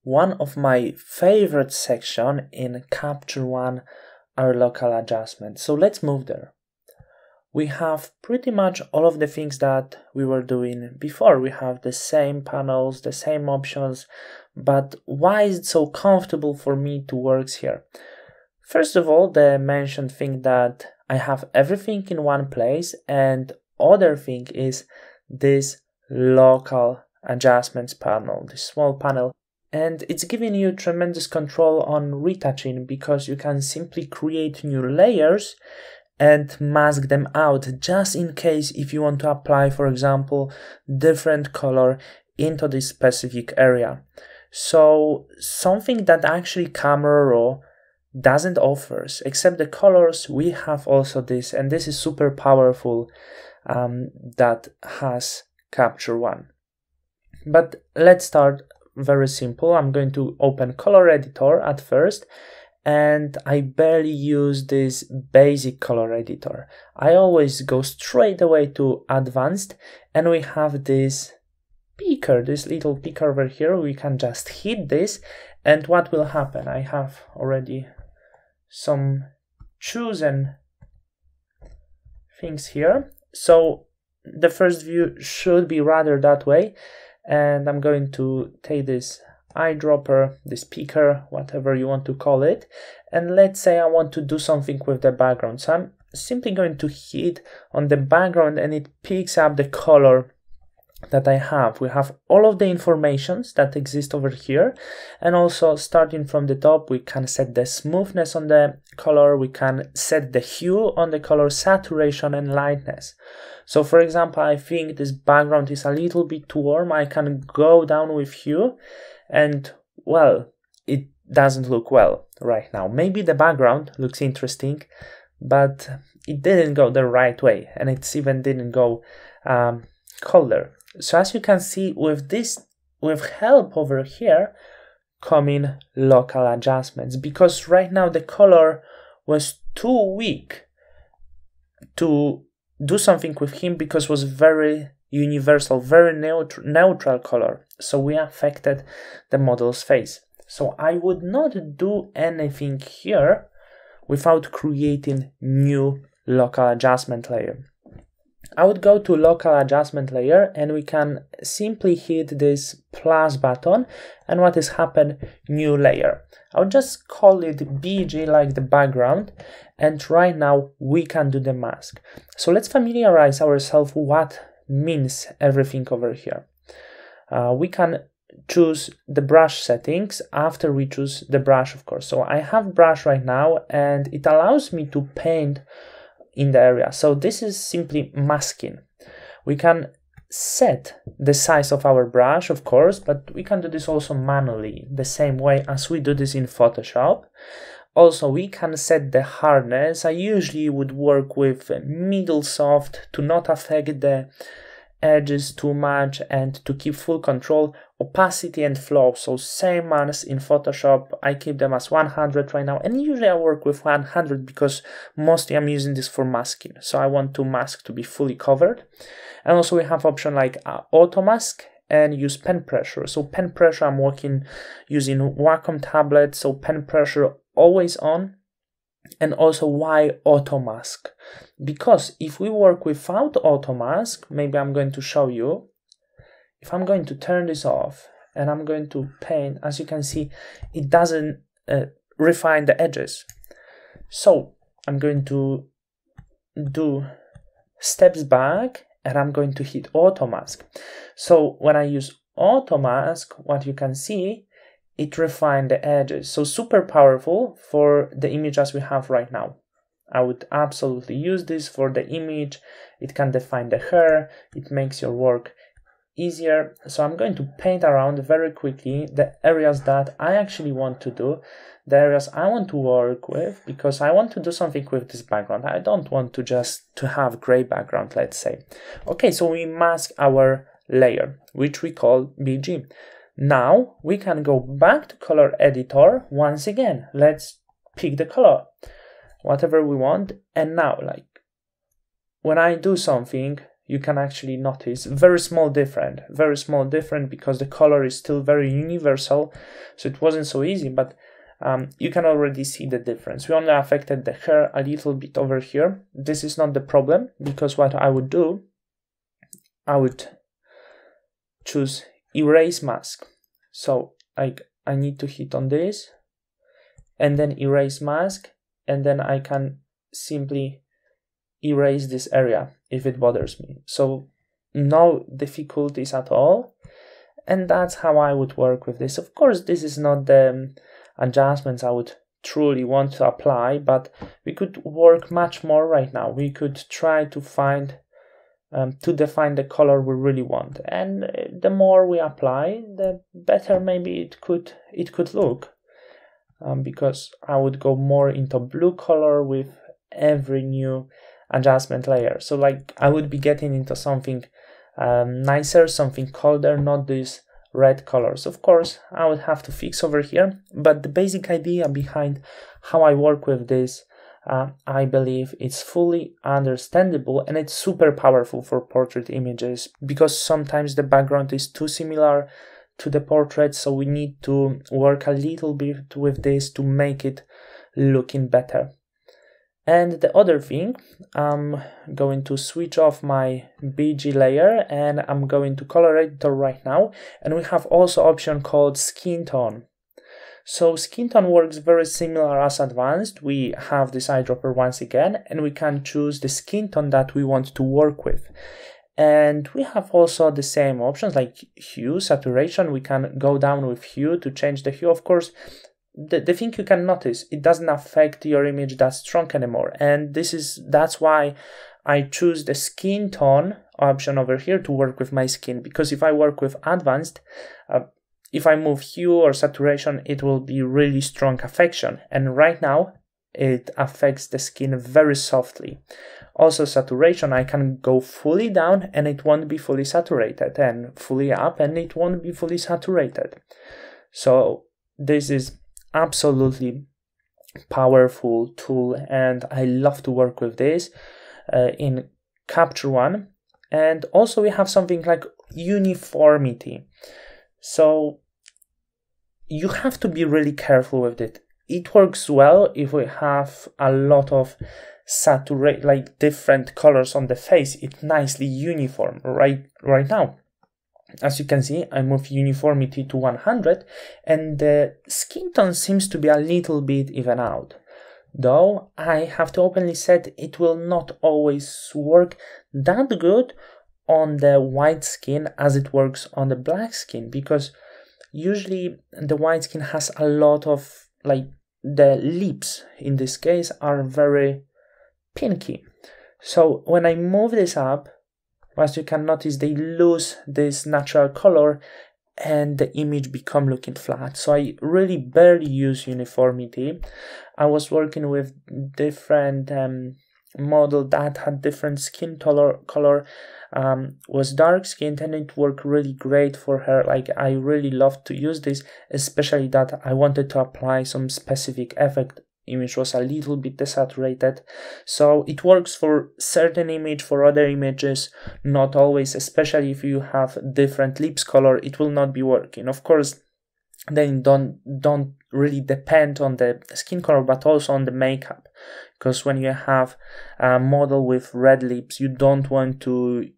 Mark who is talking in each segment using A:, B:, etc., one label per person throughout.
A: one of my favorite sections in Capture1 are local adjustments. So let's move there. We have pretty much all of the things that we were doing before. We have the same panels, the same options, but why is it so comfortable for me to work here? First of all, the mentioned thing that I have everything in one place, and other thing is this local adjustments panel, this small panel, and it's giving you tremendous control on retouching because you can simply create new layers and mask them out just in case if you want to apply, for example, different color into this specific area. So something that actually Camera Raw doesn't offer, except the colors, we have also this, and this is super powerful that has Capture1. But let's start very simple. I'm going to open color editor at first, and I barely use this basic color editor. I always go straight away to advanced, and we have this picker, this little picker over here. We can just hit this, and what will happen? I have already some chosen things here. So the first view should be rather that way, and I'm going to take this eyedropper, this picker, whatever you want to call it, and let's say I want to do something with the background. So I'm simply going to hit on the background and it picks up the color that I have. We have all of the informations that exist over here, and also starting from the top we can set the smoothness on the color, we can set the hue on the color, saturation and lightness. So for example, I think this background is a little bit too warm. I can go down with hue, and well, it doesn't look well right now. Maybe the background looks interesting, but it didn't go the right way, and it even didn't go colder. So as you can see, with this, with help over here, coming local adjustments, because right now the color was too weak to do something with him because it was very universal, very neutral color. So we affected the model's face. So I would not do anything here without creating new local adjustment layer. I would go to local adjustment layer, and we can simply hit this plus button, and what is happened? New layer. I would just call it BG like the background, and right now we can do the mask. So let's familiarize ourselves what means everything over here. We can choose the brush settings after we choose the brush, of course. So I have brush right now, and it allows me to paint in the area. So this is simply masking. We can set the size of our brush, of course, but we can do this also manually, the same way as we do this in Photoshop. Also, we can set the hardness. I usually would work with middle soft to not affect the edges too much and to keep full control. Opacity and flow, so same as in Photoshop, I keep them as 100 right now, and usually I work with 100 because mostly I'm using this for masking, so I want to mask to be fully covered. And also we have option like auto mask and use pen pressure. So pen pressure, I'm working using Wacom tablet, so pen pressure always on. And also why auto mask? Because if we work without auto mask, maybe I'm going to show you. If I'm going to turn this off and I'm going to paint, as you can see, it doesn't refine the edges. So I'm going to do steps back and I'm going to hit auto mask. So when I use auto mask, what you can see, it refined the edges. So super powerful for the image as we have right now. I would absolutely use this for the image. It can define the hair. It makes your work easier. So I'm going to paint around very quickly the areas that I actually want to do, the areas I want to work with, because I want to do something with this background. I don't want to just to have gray background, let's say. Okay, so we mask our layer, which we call BG. Now we can go back to color editor once again. Let's pick the color, whatever we want. And now, like when I do something, you can actually notice very small difference because the color is still very universal, so it wasn't so easy, but you can already see the difference. We only affected the hair a little bit over here. This is not the problem, because what I would do, I would choose erase mask. So I need to hit on this and then erase mask, and then I can simply erase this area if it bothers me. So no difficulties at all, and that's how I would work with this. Of course, this is not the adjustments I would truly want to apply, but we could work much more right now. We could try to find to define the color we really want, and the more we apply, the better maybe it could look, because I would go more into blue color with every new adjustment layer. So like I would be getting into something nicer, something colder, not these red colors. Of course, I would have to fix over here, but the basic idea behind how I work with this, I believe it's fully understandable, and it's super powerful for portrait images, because sometimes the background is too similar to the portrait, so we need to work a little bit with this to make it looking better. And the other thing, I'm going to switch off my BG layer and I'm going to color editor right now, and we have also option called skin tone. So skin tone works very similar as advanced. We have this eyedropper once again, and we can choose the skin tone that we want to work with. And we have also the same options like hue, saturation. We can go down with hue to change the hue. Of course, the thing you can notice, it doesn't affect your image that strong anymore. And that's why I choose the skin tone option over here to work with my skin, because if I work with advanced, if I move hue or saturation, it will be really strong affection. And right now, it affects the skin very softly. Also saturation, I can go fully down and it won't be fully saturated, and fully up and it won't be fully saturated. So this is absolutely powerful tool, and I love to work with this in Capture One. And also we have something like uniformity. So you have to be really careful with it. It works well if we have a lot of saturate, like different colors on the face. It's nicely uniform right now. As you can see, I move uniformity to 100, and the skin tone seems to be a little bit even out. Though I have to openly say it will not always work that good on the white skin as it works on the black skin, because usually the white skin has a lot of, like, the lips in this case are very pinky. So when I move this up, as you can notice, they lose this natural color and the image become looking flat. So I really barely use uniformity. I was working with different model that had different skin color, was dark skinned, and it worked really great for her. Like, I really loved to use this, especially that I wanted to apply some specific effect. Image was a little bit desaturated, so it works for certain image. For other images, not always, especially if you have different lips color, it will not be working. Of course, then don't really depend on the skin color, but also on the makeup, because when you have a model with red lips, you don't want to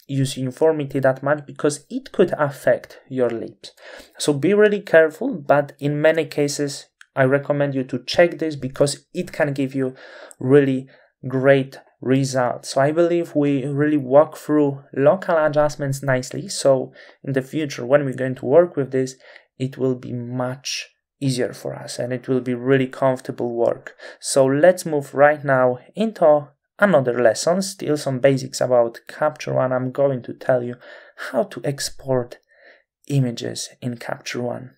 A: use uniformity that much because it could affect your lips. So be really careful, but in many cases I recommend you to check this because it can give you really great results. So I believe we really walk through local adjustments nicely. So in the future, when we're going to work with this, it will be much easier for us and it will be really comfortable work. So let's move right now into another lesson, still some basics about Capture One. I'm going to tell you how to export images in Capture One.